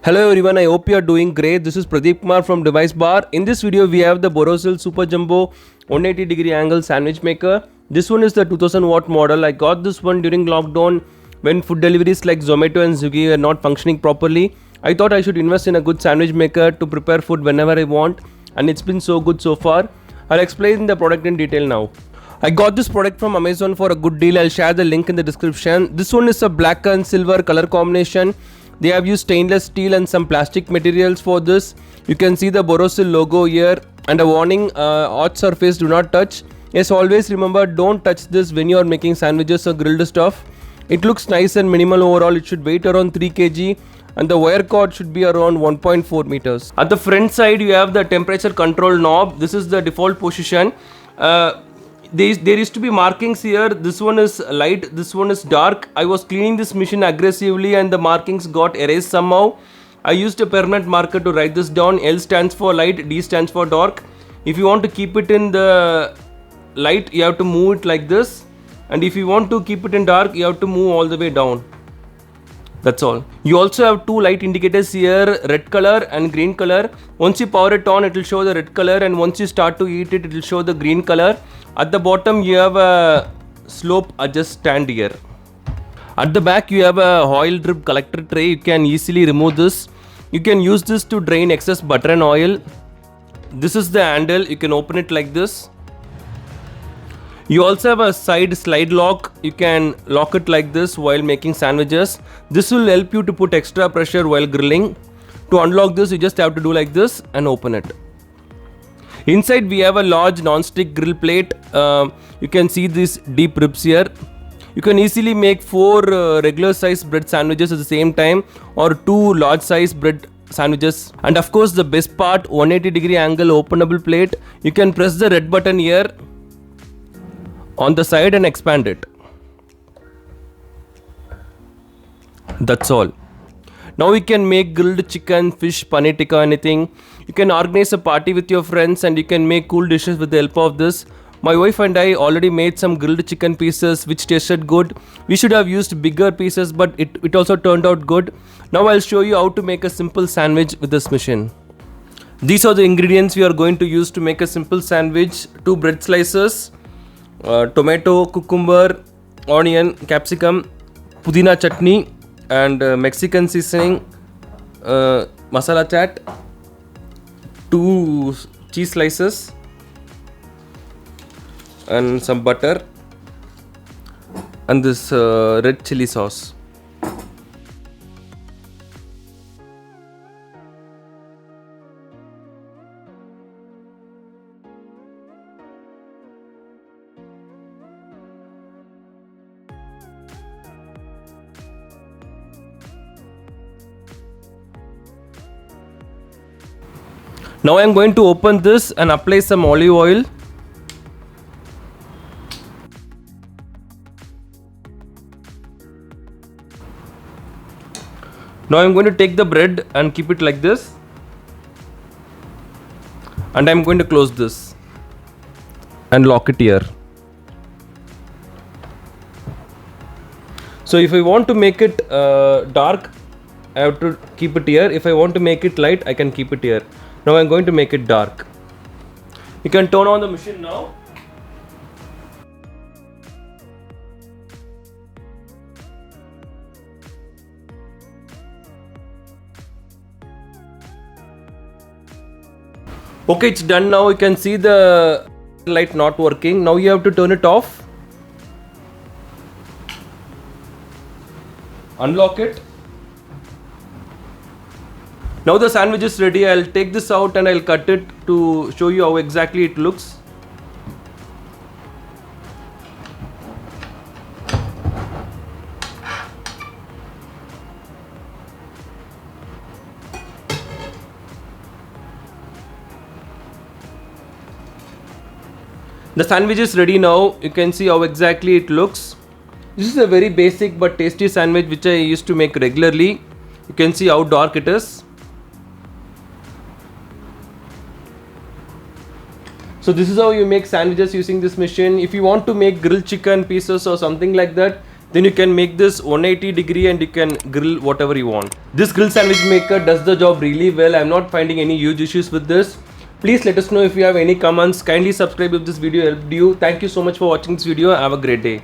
Hello everyone, I hope you are doing great. This is Pradeep Kumar from DeviceBAR. In this video, we have the Borosil Super Jumbo 180-degree angle sandwich maker. This one is the 2000 watt model. I got this one during lockdown when food deliveries like Zomato and Swiggy were not functioning properly. I thought I should invest in a good sandwich maker to prepare food whenever I want, and it's been so good so far. I'll explain the product in detail now. I got this product from Amazon for a good deal. I'll share the link in the description. This one is a black and silver color combination. They have used stainless steel and some plastic materials for this. You can see the Borosil logo here and a warning, hot surface, do not touch. Yes, always remember, don't touch this when you are making sandwiches or grilled stuff. It looks nice and minimal overall. It should weigh around 3 kg and the wire cord should be around 1.4 meters. At the front side you have the temperature control knob. This is the default position. There used to be markings here. This one is light, this one is dark. I was cleaning this machine aggressively and the markings got erased somehow. I used a permanent marker to write this down. L stands for light, D stands for dark. If you want to keep it in the light, you have to move it like this, and if you want to keep it in dark, you have to move all the way down. That's all. You also have two light indicators here, red color and green color. Once you power it on, it will show the red color, and once you start to heat it, it will show the green color. At the bottom you have a slope adjust stand here. At the back you have a oil drip collector tray. You can easily remove this. You can use this to drain excess butter and oil. This is the handle. You can open it like this. You also have a side slide lock. You can lock it like this while making sandwiches. This will help you to put extra pressure while grilling. To unlock this, you just have to do like this and open it. Inside we have a large non-stick grill plate. You can see these deep ribs here. You can easily make 4 regular size bread sandwiches at the same time, or 2 large size bread sandwiches. And of course the best part, 180-degree angle openable plate. You can press the red button here on the side and expand it. That's all. Now you can make grilled chicken, fish, paneer tikka, anything. You can organize a party with your friends and you can make cool dishes with the help of this. My wife and I already made some grilled chicken pieces which tasted good. We should have used bigger pieces, but it also turned out good. Now I'll show you how to make a simple sandwich with this machine. These are the ingredients we are going to use to make a simple sandwich. 2 bread slices, tomato, cucumber, onion, capsicum, pudina chutney, and Mexican seasoning, masala chat, 2 cheese slices, and some butter, and this red chili sauce. Now I am going to open this and apply some olive oil. Now I am going to take the bread and keep it like this, and I am going to close this and lock it here. So if I want to make it dark, I have to keep it here. If I want to make it light, I can keep it here. Now I'm going to make it dark. You can turn on the machine now. Okay, it's done now. You can see the light not working. Now you have to turn it off. Unlock it. Now the sandwich is ready. I'll take this out and I'll cut it to show you how exactly it looks. The sandwich is ready now. You can see how exactly it looks. This is a very basic but tasty sandwich which I used to make regularly. You can see how dark it is. So this is how you make sandwiches using this machine. If you want to make grilled chicken pieces or something like that, then you can make this 180 degree and you can grill whatever you want. This grill sandwich maker does the job really well. I'm not finding any huge issues with this. Please let us know if you have any comments. Kindly subscribe if this video helped you. Thank you so much for watching this video. Have a great day.